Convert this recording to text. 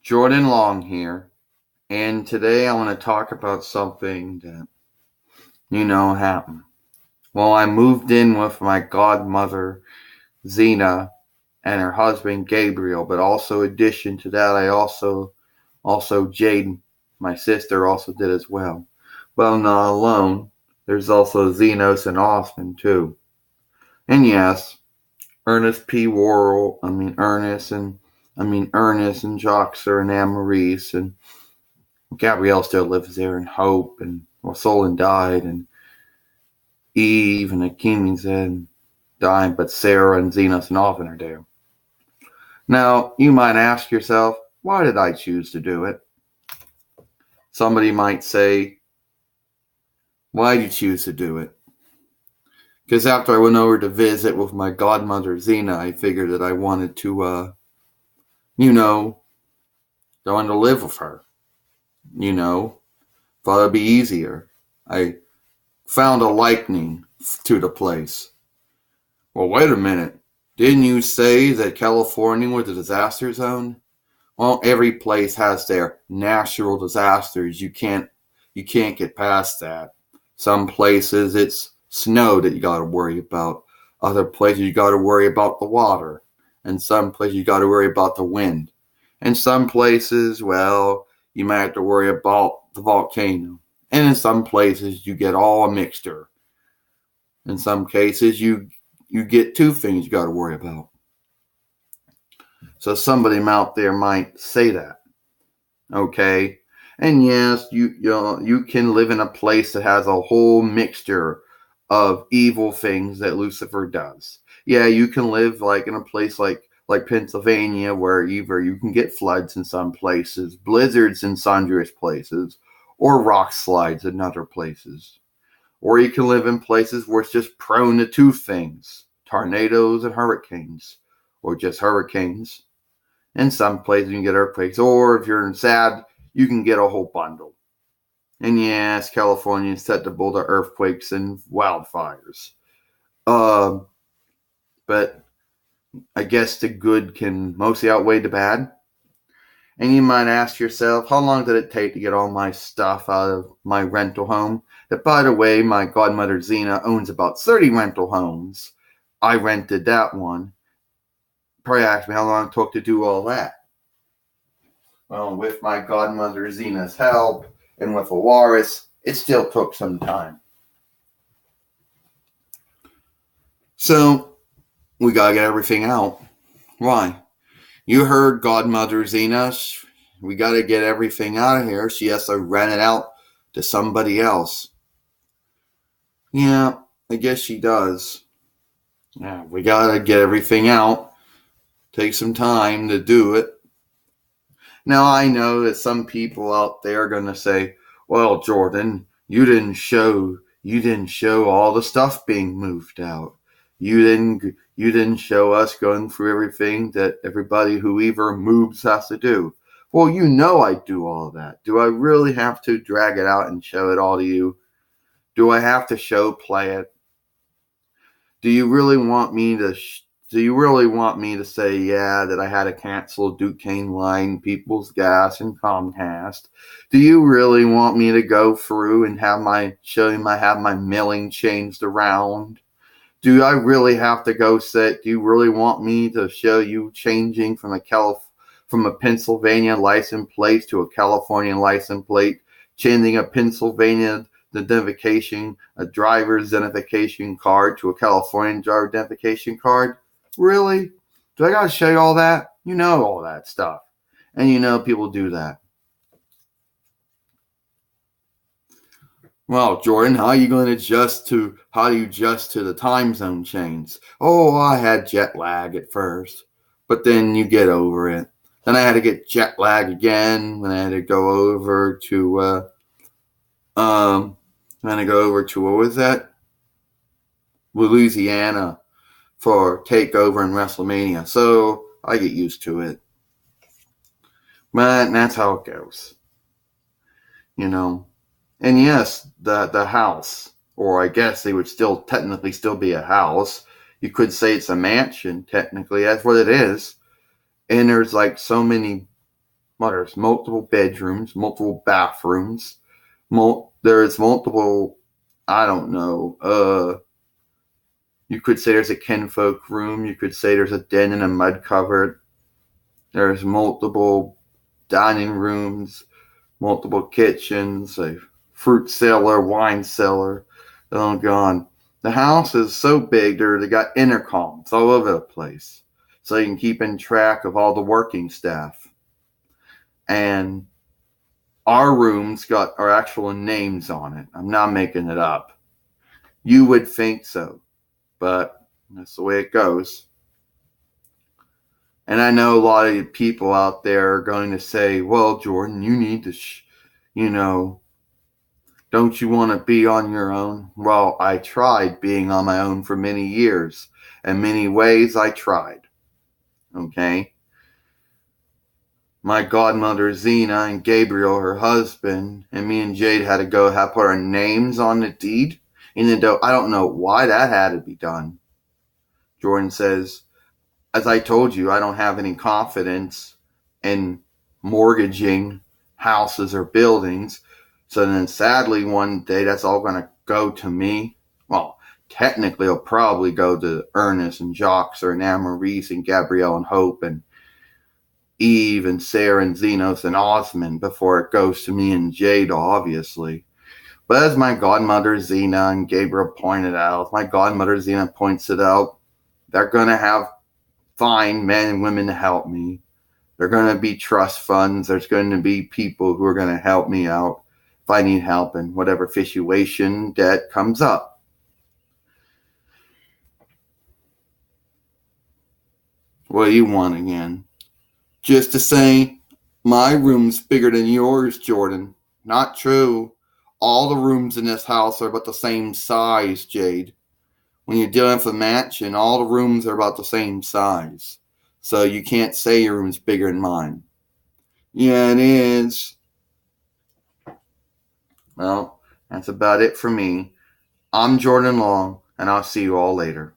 Jordan Long here, and today I want to talk about something that happened. Well, I moved in with my godmother, Zena, and her husband, Gabriel, but also in addition to that, I also Jade, my sister, also did as well. Well, not alone. There's also Zenos and Austin, too. And yes, Ernest P. Worrell, Ernest and Joxer and Anne Maurice and Gabrielle still lives there, and Hope, and Solon died, and Eve and Akimi said died, but Sarah and Zenos and Alvin are there. Now, you might ask yourself, why did I choose to do it? Somebody might say, why did you choose to do it? Because after I went over to visit with my godmother, Zena, I figured that I wanted to, I wanted to live with her. Thought it'd be easier. I found a liking to the place. Well, wait a minute. Didn't you say that California was a disaster zone? Well, every place has their natural disasters. You can't get past that. Some places it's snow that you got to worry about. Other places you got to worry about the water. And some places you got to worry about the wind. And some places, well, you might have to worry about the volcano. And in some places you get all a mixture. In some cases you get two things you got to worry about. So somebody out there might say that. Okay? And yes, you can live in a place that has a whole mixture of evil things that Lucifer does. Yeah, you can live like in a place like Pennsylvania, where either you can get floods in some places, blizzards in sundry places, or rock slides in other places. Or you can live in places where it's just prone to two things, tornadoes and hurricanes, or just hurricanes. In some places you can get earthquakes, or if you're sad, you can get a whole bundle. And yes, California is susceptible to earthquakes and wildfires. But I guess the good can mostly outweigh the bad. And you might ask yourself, how long did it take to get all my stuff out of my rental home? That, by the way, my godmother Zena owns about 30 rental homes. I rented that one. Probably ask me how long it took to do all that. Well, with my godmother Zena's help and with Awaris, it still took some time. So, we gotta get everything out. Why? You heard godmother Zena. We gotta get everything out of here. She has to rent it out to somebody else. Yeah, I guess she does. Yeah, we gotta get everything out. Take some time to do it. Now, I know that some people out there are gonna say, well, Jordan, you didn't show all the stuff being moved out. You didn't show us going through everything that everybody who ever moves has to do. Well, I do all that. Do I really have to drag it out and show it all to you? Do I have to play it? Do you really want me to say, yeah, that I had to cancel Duquesne Line, People's Gas, and Comcast? Do you really want me to go through and have my mailing changed around? Do I really have to go do you really want me to show you changing from a Pennsylvania license plate to a California license plate, changing a Pennsylvania a driver's identification card to a California driver identification card? Really? Do I gotta show you all that? You know all that stuff. And people do that. Well, Jordan, how do you adjust to the time zone change? Oh, I had jet lag at first, but then you get over it. Then I had to get jet lag again when I had to go over to what was that? Louisiana for takeover in WrestleMania. So I get used to it. But that's how it goes. And yes, the house, or I guess they would still be a house. You could say it's a mansion, technically. That's what it is. And there's like so many, well, there's multiple bedrooms, multiple bathrooms, there's multiple, I don't know, you could say there's a kinfolk room, you could say there's a den and a mud cupboard, there's multiple dining rooms, multiple kitchens, a fruit cellar, wine cellar. Oh, God. The house is so big, they got intercoms all over the place. So you can keep in track of all the working staff. And our rooms got our actual names on it. I'm not making it up. You would think so, but that's the way it goes. And I know a lot of people out there are going to say, well, Jordan, you need to, don't you want to be on your own? Well, I tried being on my own for many years. In many ways, I tried. Okay? My godmother, Zena, and Gabriel, her husband, and me and Jade had to go have put our names on the deed. Even though I don't know why that had to be done. Jordan says, as I told you, I don't have any confidence in mortgaging houses or buildings. So then sadly, one day that's all going to go to me. Well, technically it'll probably go to Ernest and Jacques or Anna-Maurice and Gabrielle and Hope and Eve and Sarah and Zenos and Osmond before it goes to me and Jade, obviously. But as my godmother Zena and Gabriel pointed out, my godmother Zena points it out, they're going to have fine men and women to help me. They're going to be trust funds. There's going to be people who are going to help me out if I need help in whatever situation that comes up. What do you want again? Just to say, my room's bigger than yours, Jordan. Not true. All the rooms in this house are about the same size, Jade. When you're dealing with a mansion, all the rooms are about the same size. So you can't say your room's bigger than mine. Yeah, it is. Well, that's about it for me. I'm Jordan Long, and I'll see you all later.